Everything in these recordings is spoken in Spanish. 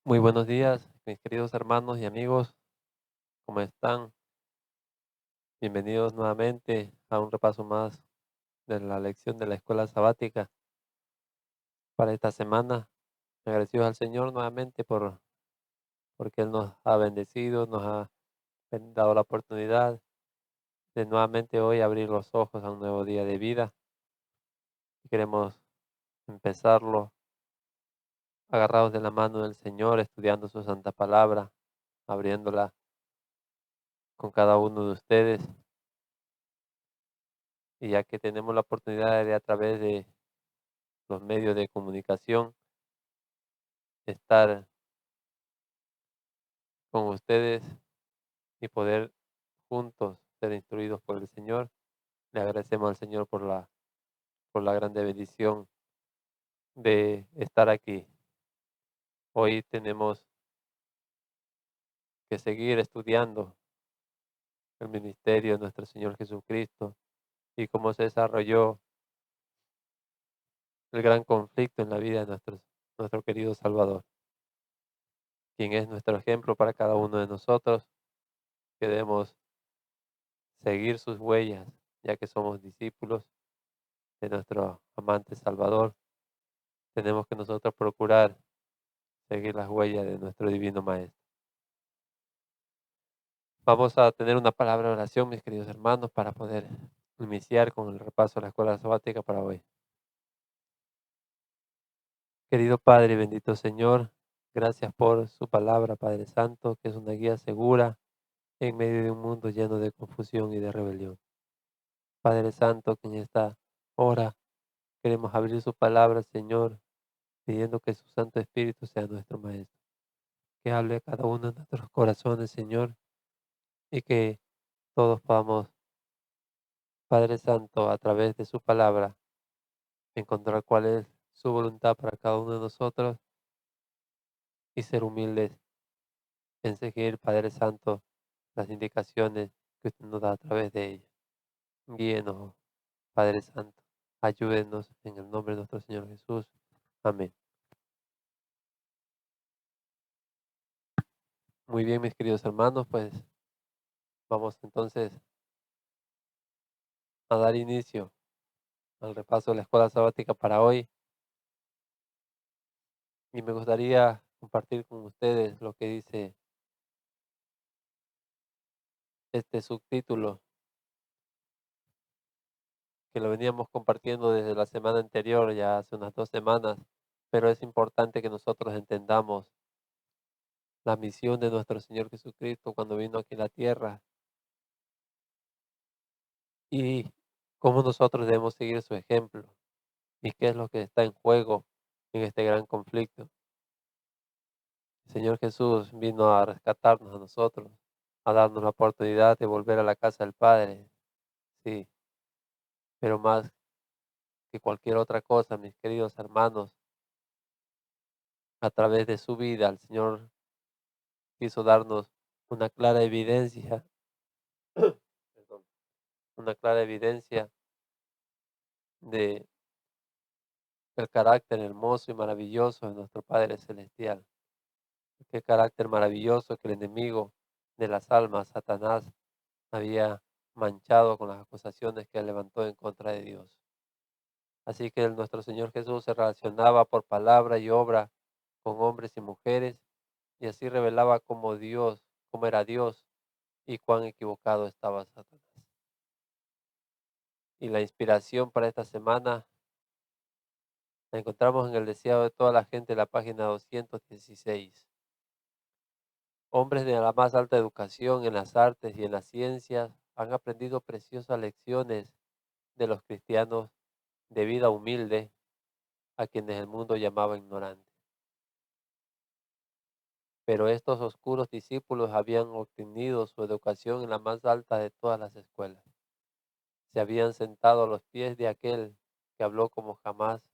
Muy buenos días, mis queridos hermanos y amigos, ¿cómo están? Bienvenidos nuevamente a un repaso más de la lección de la escuela sabática para esta semana. Agradecidos al Señor nuevamente porque Él nos ha bendecido, nos ha dado la oportunidad de nuevamente hoy abrir los ojos a un nuevo día de vida. Y queremos empezarlo agarrados de la mano del Señor, estudiando su santa palabra, abriéndola con cada uno de ustedes. Y ya que tenemos la oportunidad de a través de los medios de comunicación, estar con ustedes y poder juntos ser instruidos por el Señor. Le agradecemos al Señor por la grande bendición de estar aquí. Hoy tenemos que seguir estudiando el ministerio de nuestro Señor Jesucristo y cómo se desarrolló el gran conflicto en la vida de nuestro querido Salvador, quien es nuestro ejemplo para cada uno de nosotros, que debemos seguir sus huellas, ya que somos discípulos de nuestro amante Salvador. Tenemos que nosotros procurar seguir las huellas de nuestro divino Maestro. Vamos a tener una palabra de oración, mis queridos hermanos, para poder iniciar con el repaso de la escuela sabática para hoy. Querido Padre, bendito Señor, gracias por su palabra, Padre Santo, que es una guía segura en medio de un mundo lleno de confusión y de rebelión. Padre Santo, que en esta hora queremos abrir su palabra, Señor, pidiendo que su Santo Espíritu sea nuestro Maestro, que hable a cada uno de nuestros corazones, Señor, y que todos podamos, Padre Santo, a través de su palabra, encontrar cuál es su voluntad para cada uno de nosotros y ser humildes en seguir, Padre Santo, las indicaciones que usted nos da a través de ella. Guíenos, Padre Santo, ayúdenos en el nombre de nuestro Señor Jesús. Amén. Muy bien, mis queridos hermanos, pues vamos entonces a dar inicio al repaso de la escuela sabática para hoy. Y me gustaría compartir con ustedes lo que dice este subtítulo, que lo veníamos compartiendo desde la semana anterior, ya hace unas 2 semanas, pero es importante que nosotros entendamos la misión de nuestro Señor Jesucristo cuando vino aquí a la tierra y cómo nosotros debemos seguir su ejemplo y qué es lo que está en juego en este gran conflicto. El Señor Jesús vino a rescatarnos a nosotros, a darnos la oportunidad de volver a la casa del Padre, sí, pero más que cualquier otra cosa, mis queridos hermanos, a través de su vida, el Señor quiso darnos una clara evidencia, perdón, una clara evidencia de el carácter hermoso y maravilloso de nuestro Padre Celestial. Qué carácter maravilloso que el enemigo de las almas, Satanás, había manchado con las acusaciones que él levantó en contra de Dios. Así que nuestro Señor Jesús se relacionaba por palabra y obra con hombres y mujeres y así revelaba cómo Dios, cómo era Dios y cuán equivocado estaba Satanás. Y la inspiración para esta semana la encontramos en el deseado de toda la gente, la página 216. Hombres de la más alta educación en las artes y en las ciencias han aprendido preciosas lecciones de los cristianos de vida humilde a quienes el mundo llamaba ignorantes. Pero estos oscuros discípulos habían obtenido su educación en la más alta de todas las escuelas. Se habían sentado a los pies de aquel que habló como jamás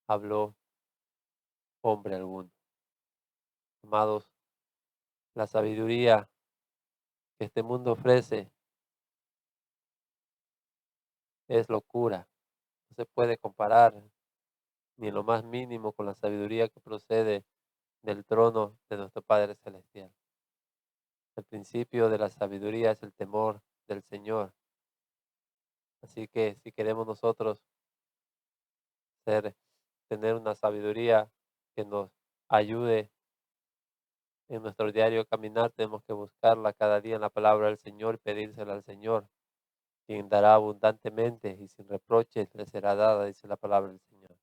habló hombre alguno. Amados, la sabiduría que este mundo ofrece es locura. No se puede comparar ni en lo más mínimo con la sabiduría que procede del trono de nuestro Padre Celestial. El principio de la sabiduría es el temor del Señor. Así que si queremos nosotros ser, tener una sabiduría que nos ayude en nuestro diario caminar, tenemos que buscarla cada día en la palabra del Señor y pedírsela al Señor, quien dará abundantemente y sin reproches le será dada, dice la palabra del Señor.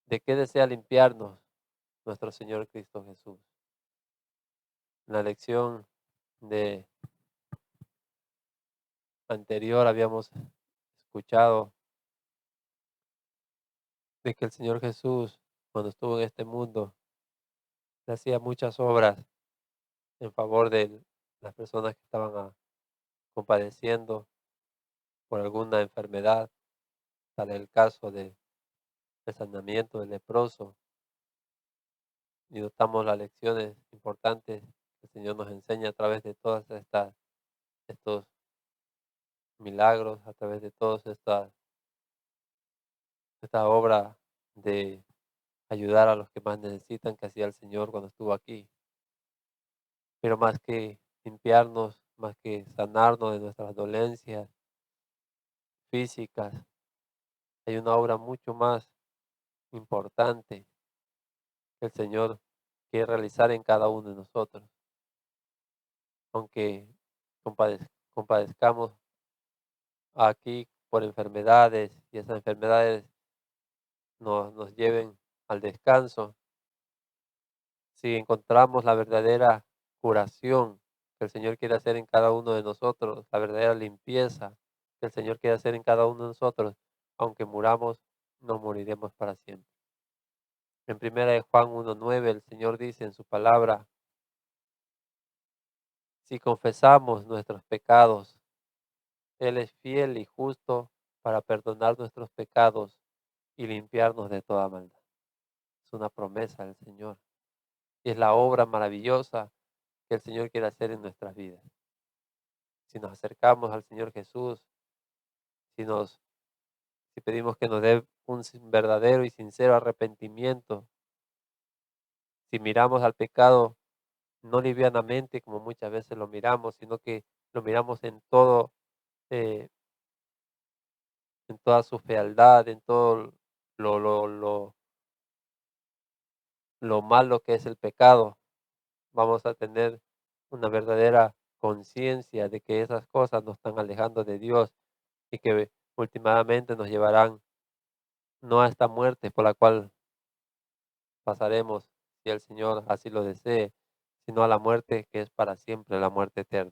¿De qué desea limpiarnos nuestro Señor Cristo Jesús? En la lección de anterior habíamos escuchado de que el Señor Jesús, cuando estuvo en este mundo, hacía muchas obras en favor de las personas que estaban compadeciendo por alguna enfermedad, tal el caso de el sanamiento del leproso, y notamos las lecciones importantes que el Señor nos enseña a través de todas estos milagros, a través de todas esta obra de ayudar a los que más necesitan que hacía el Señor cuando estuvo aquí. Pero más que limpiarnos, más que sanarnos de nuestras dolencias físicas, hay una obra mucho más importante que el Señor quiere realizar en cada uno de nosotros. Aunque compadezcamos aquí por enfermedades y esas enfermedades nos lleven al descanso, si encontramos la verdadera curación que el Señor quiere hacer en cada uno de nosotros, la verdadera limpieza que el Señor quiere hacer en cada uno de nosotros, aunque muramos, no moriremos para siempre. En primera de Juan 1:9 el Señor dice en su palabra: si confesamos nuestros pecados, Él es fiel y justo para perdonar nuestros pecados y limpiarnos de toda maldad. Es una promesa del Señor y es la obra maravillosa que el Señor quiere hacer en nuestras vidas. Si nos acercamos al Señor Jesús, si nos si pedimos que nos dé un verdadero y sincero arrepentimiento, si miramos al pecado no livianamente como muchas veces lo miramos, sino que lo miramos eh, en toda su fealdad, en todo lo, lo, lo, lo malo que es el pecado, vamos a tener una verdadera conciencia de que esas cosas nos están alejando de Dios y que últimamente nos llevarán no a esta muerte por la cual pasaremos, si el Señor así lo desee, sino a la muerte que es para siempre, la muerte eterna.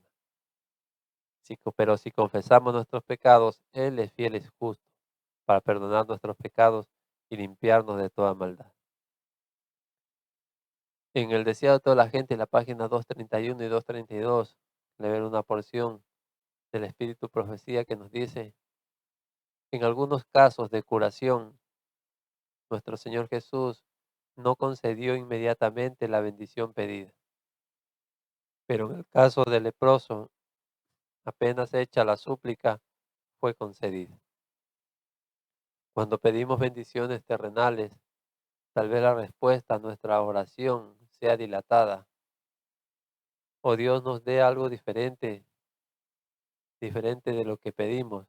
Pero si confesamos nuestros pecados, Él es fiel y justo para perdonar nuestros pecados y limpiarnos de toda maldad. En el deseado de toda la gente, en la página 231 y 232, le ven una porción del Espíritu Profecía que nos dice: en algunos casos de curación, nuestro Señor Jesús no concedió inmediatamente la bendición pedida. Pero en el caso del leproso, apenas hecha la súplica, fue concedida. Cuando pedimos bendiciones terrenales, tal vez la respuesta a nuestra oración sea dilatada o Dios nos dé algo diferente de lo que pedimos.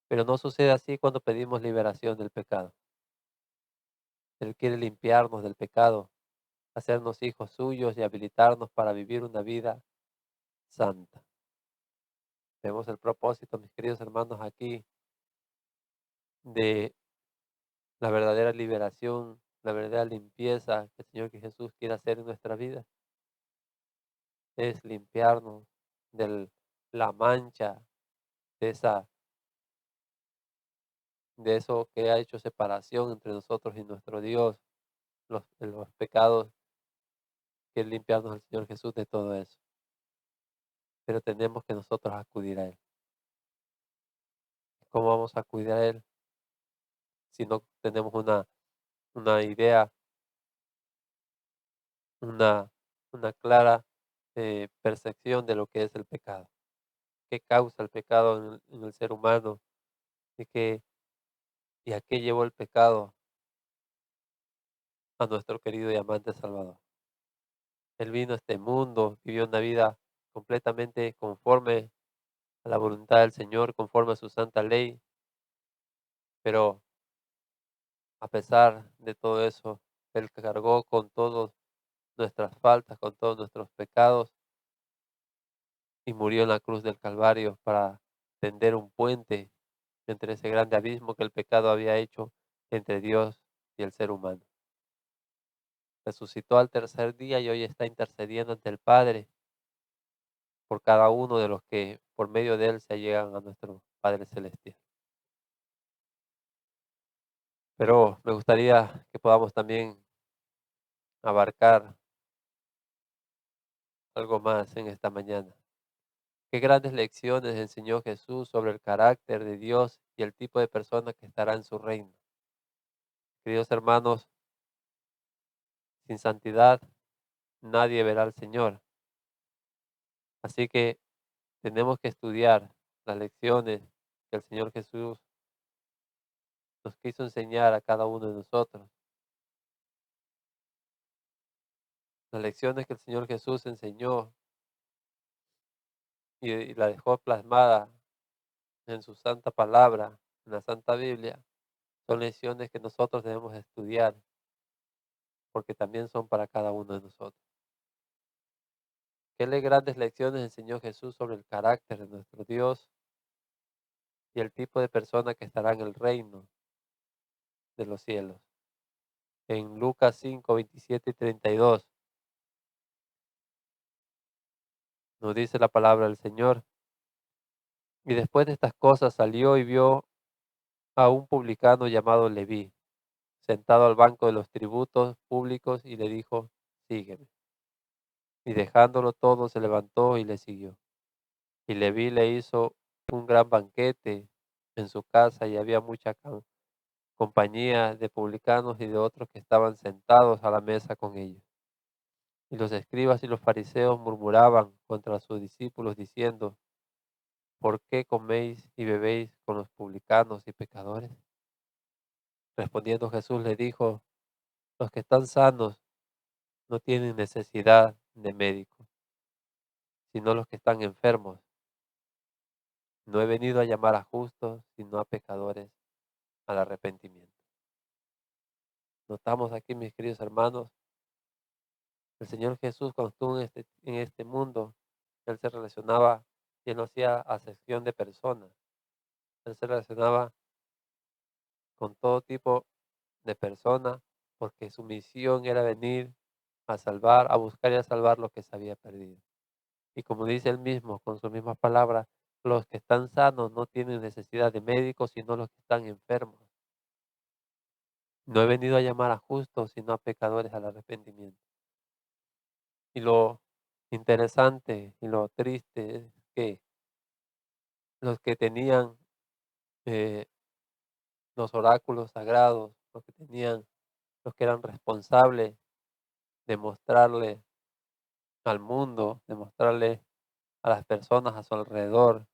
Pero no sucede así cuando pedimos liberación del pecado. Él quiere limpiarnos del pecado, hacernos hijos suyos y habilitarnos para vivir una vida santa. Vemos el propósito, mis queridos hermanos, aquí de la verdadera liberación, la verdadera limpieza que el Señor que Jesús quiere hacer en nuestra vida. Es limpiarnos de la mancha, de de eso que ha hecho separación entre nosotros y nuestro Dios, los pecados, que es limpiarnos al Señor Jesús de todo eso. Pero tenemos que nosotros acudir a Él. ¿Cómo vamos a acudir a Él si no tenemos una idea, una, una clara percepción de lo que es el pecado? ¿Qué causa el pecado en el ser humano? ¿Y, y a qué llevó el pecado a nuestro querido y amante Salvador. Él vino a este mundo, vivió una vida completamente conforme a la voluntad del Señor, conforme a su santa ley, pero a pesar de todo eso, Él cargó con todas nuestras faltas, con todos nuestros pecados y murió en la cruz del Calvario para tender un puente entre ese grande abismo que el pecado había hecho entre Dios y el ser humano. Resucitó al tercer día y hoy está intercediendo ante el Padre por cada uno de los que por medio de Él se llegan a nuestro Padre Celestial. Pero me gustaría que podamos también abarcar algo más en esta mañana. Qué grandes lecciones enseñó Jesús sobre el carácter de Dios y el tipo de persona que estará en su reino. Queridos hermanos, sin santidad nadie verá al Señor. Así que tenemos que estudiar las lecciones que el Señor Jesús nos quiso enseñar a cada uno de nosotros. Las lecciones que el Señor Jesús enseñó y la dejó plasmada en su santa palabra, en la Santa Biblia, son lecciones que nosotros debemos estudiar porque también son para cada uno de nosotros. Qué grandes lecciones enseñó Jesús sobre el carácter de nuestro Dios y el tipo de persona que estará en el reino de los cielos. En Lucas 5, 27 y 32 nos dice la palabra del Señor. Y después de estas cosas salió y vio a un publicano llamado Leví, sentado al banco de los tributos públicos, y le dijo, sígueme. Y dejándolo todo, se levantó y le siguió. Y Leví le hizo un gran banquete en su casa, y había mucha compañía de publicanos y de otros que estaban sentados a la mesa con ellos. Y los escribas y los fariseos murmuraban contra sus discípulos, diciendo, ¿por qué coméis y bebéis con los publicanos y pecadores? Respondiendo Jesús le dijo, los que están sanos no tienen necesidad de médico, sino los que están enfermos. No he venido a llamar a justos, sino a pecadores al arrepentimiento. Notamos aquí, mis queridos hermanos, el Señor Jesús cuando estuvo en este mundo, Él se relacionaba, y Él no hacía acepción de personas. Él se relacionaba con todo tipo de personas porque su misión era venir a salvar, a buscar y a salvar lo que se había perdido. Y como dice él mismo, con sus mismas palabras, los que están sanos no tienen necesidad de médicos, sino los que están enfermos. No he venido a llamar a justos, sino a pecadores al arrepentimiento. Y lo interesante y lo triste es que los que tenían eh, los oráculos sagrados, los que eran responsables de mostrarle al mundo, de mostrarle a las personas a su alrededor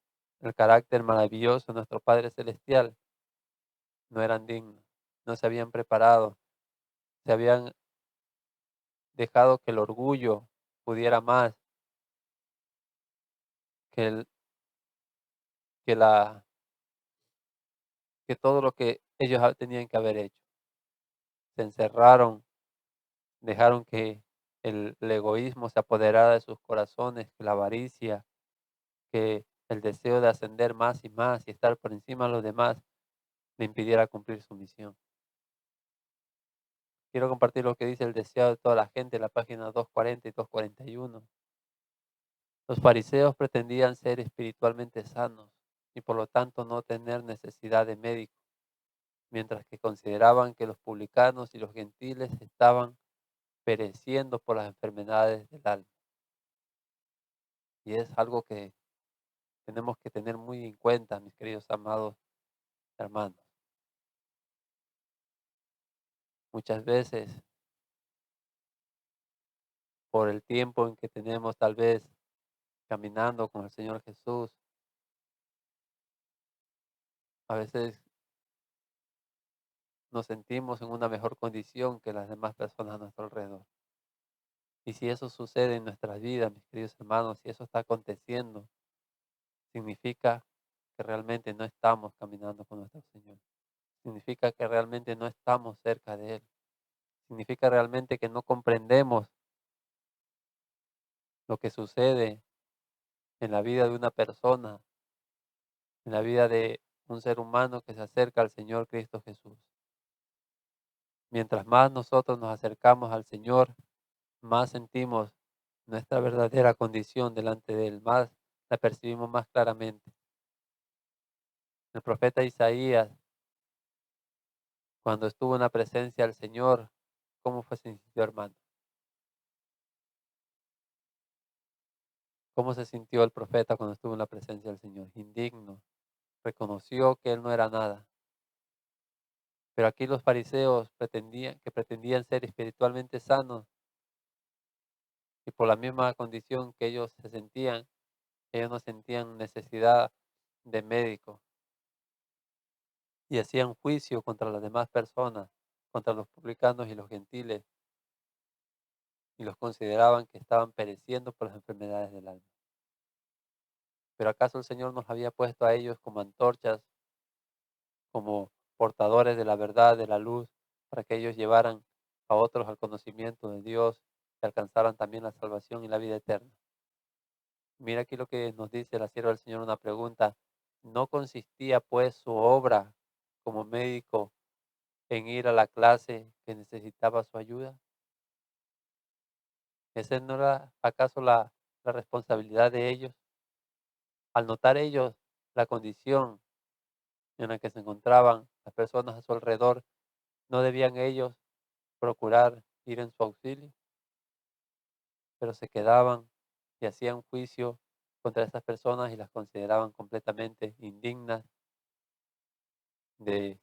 el carácter maravilloso de nuestro Padre Celestial, no eran dignos, no se habían preparado, se habían dejado que el orgullo pudiera más que, que, la, que todo lo que ellos tenían que haber hecho. Se encerraron, dejaron que el egoísmo se apoderara de sus corazones, que la avaricia, que el deseo de ascender más y más y estar por encima de los demás le impidiera cumplir su misión. Quiero compartir lo que dice el deseo de toda la gente en la página 240 y 241. Los fariseos pretendían ser espiritualmente sanos y por lo tanto no tener necesidad de médico, mientras que consideraban que los publicanos y los gentiles estaban pereciendo por las enfermedades del alma. Y es algo que tenemos que tener muy en cuenta, mis queridos amados hermanos. Muchas veces, por el tiempo en que tenemos tal vez caminando con el Señor Jesús, a veces nos sentimos en una mejor condición que las demás personas a nuestro alrededor. Y si eso sucede en nuestras vidas, mis queridos hermanos, si eso está aconteciendo, significa que realmente no estamos caminando con nuestro Señor. Significa que realmente no estamos cerca de Él. Significa realmente que no comprendemos lo que sucede en la vida de una persona, en la vida de un ser humano que se acerca al Señor Cristo Jesús. Mientras más nosotros nos acercamos al Señor, más sentimos nuestra verdadera condición delante de Él, más la percibimos más claramente. El profeta Isaías, cuando estuvo en la presencia del Señor, ¿cómo fue se sintió, hermano? ¿Cómo se sintió el profeta cuando estuvo en la presencia del Señor? Indigno, reconoció que él no era nada. Pero aquí los fariseos pretendían ser espiritualmente sanos y por la misma condición que ellos se sentían, ellos no sentían necesidad de médico y hacían juicio contra las demás personas, contra los publicanos y los gentiles, y los consideraban que estaban pereciendo por las enfermedades del alma. Pero ¿acaso el Señor nos había puesto a ellos como antorchas, como portadores de la verdad, de la luz, para que ellos llevaran a otros al conocimiento de Dios y alcanzaran también la salvación y la vida eterna? Mira aquí lo que nos dice la sierva del Señor, una pregunta. ¿No consistía pues su obra como médico en ir a la clase que necesitaba su ayuda? ¿Esa no era acaso la responsabilidad de ellos? Al notar ellos la condición en la que se encontraban las personas a su alrededor, ¿no debían ellos procurar ir en su auxilio? Pero se quedaban y hacían juicio contra estas personas y las consideraban completamente indignas de,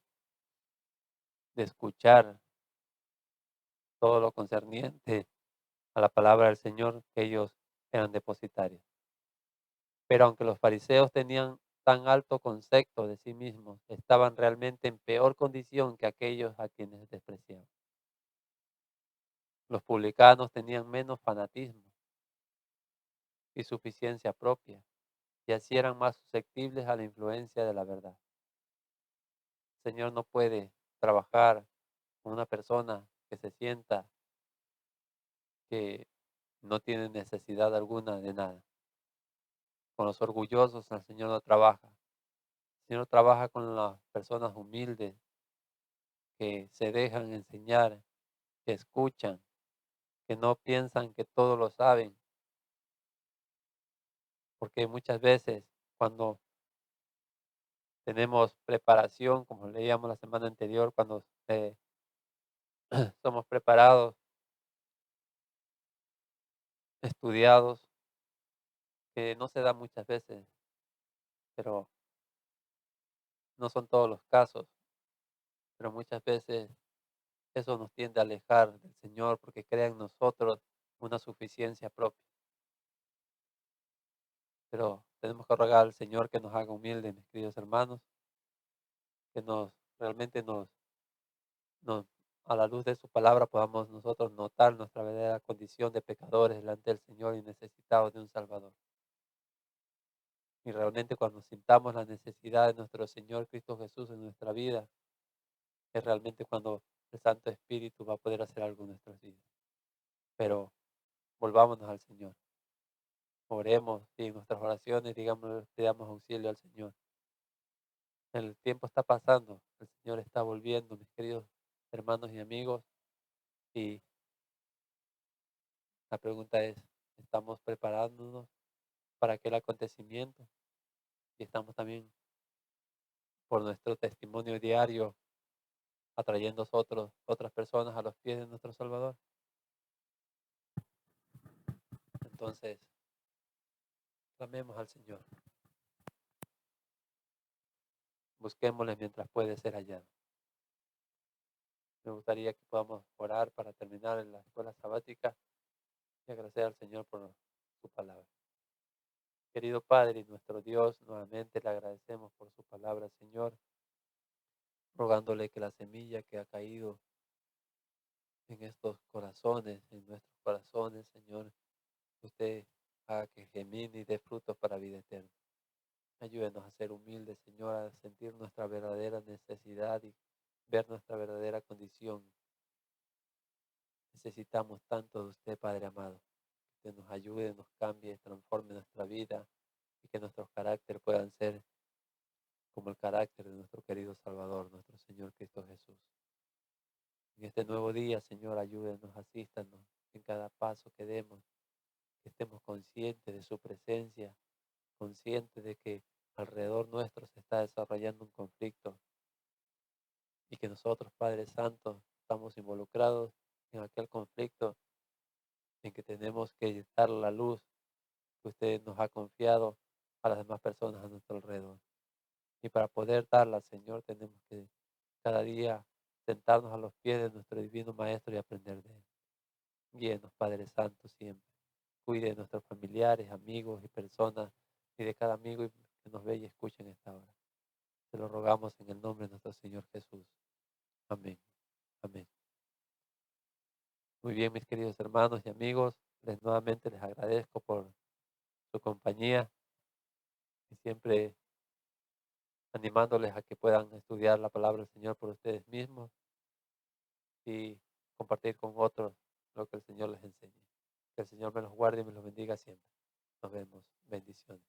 de escuchar todo lo concerniente a la palabra del Señor que ellos eran depositarios. Pero aunque los fariseos tenían tan alto concepto de sí mismos, estaban realmente en peor condición que aquellos a quienes despreciaban. Los publicanos tenían menos fanatismo y suficiencia propia, y así eran más susceptibles a la influencia de la verdad. El Señor no puede trabajar con una persona que se sienta que no tiene necesidad alguna de nada. Con los orgullosos el Señor no trabaja. El Señor trabaja con las personas humildes que se dejan enseñar, que escuchan, que no piensan que todo lo saben, porque muchas veces cuando tenemos preparación, como leíamos la semana anterior, cuando somos preparados, estudiados, que no se da muchas veces, pero no son todos los casos, pero muchas veces eso nos tiende a alejar del Señor porque crea en nosotros una suficiencia propia. Pero tenemos que rogar al Señor que nos haga humildes, mis queridos hermanos, que realmente nos, a la luz de su palabra podamos nosotros notar nuestra verdadera condición de pecadores delante del Señor y necesitados de un Salvador. Y realmente cuando sintamos la necesidad de nuestro Señor Cristo Jesús en nuestra vida, es realmente cuando el Santo Espíritu va a poder hacer algo en nuestras vidas. Pero volvámonos al Señor. Oremos y en nuestras oraciones, digamos, pidamos auxilio al Señor. El tiempo está pasando, el Señor está volviendo, mis queridos hermanos y amigos, y la pregunta es, ¿estamos preparándonos para aquel acontecimiento? Y estamos también por nuestro testimonio diario atrayendo otras personas a los pies de nuestro Salvador. Entonces, clamemos al Señor, busquémosle mientras puede ser hallado. Me gustaría que podamos orar para terminar en la escuela sabática y agradecer al Señor por su palabra. Querido Padre y nuestro Dios, nuevamente le agradecemos por su palabra, Señor. rogándole que la semilla que ha caído en estos corazones, en nuestros corazones, Señor, usted haga que gemine y dé frutos para vida eterna. Ayúdenos a ser humildes, Señor, a sentir nuestra verdadera necesidad y ver nuestra verdadera condición. Necesitamos tanto de usted, Padre amado, que nos ayude, nos cambie, transforme nuestra vida y que nuestros caracteres puedan ser como el carácter de nuestro querido Salvador, nuestro Señor Cristo Jesús. En este nuevo día, Señor, ayúdenos, asístanos en cada paso que demos, que estemos conscientes de su presencia, conscientes de que alrededor nuestro se está desarrollando un conflicto y que nosotros, Padre Santo, estamos involucrados en aquel conflicto en que tenemos que dar la luz que usted nos ha confiado a las demás personas a nuestro alrededor. Y para poder darla, Señor, tenemos que cada día sentarnos a los pies de nuestro divino Maestro y aprender de él. Guíenos, Padre Santo, siempre. Cuide de nuestros familiares, amigos y personas y de cada amigo que nos ve y escucha en esta hora. Te lo rogamos en el nombre de nuestro Señor Jesús. Amén. Amén. Muy bien, mis queridos hermanos y amigos, nuevamente les agradezco por su compañía y siempre animándoles a que puedan estudiar la palabra del Señor por ustedes mismos y compartir con otros lo que el Señor les enseñe. Que el Señor me los guarde y me los bendiga siempre. Nos vemos. Bendiciones.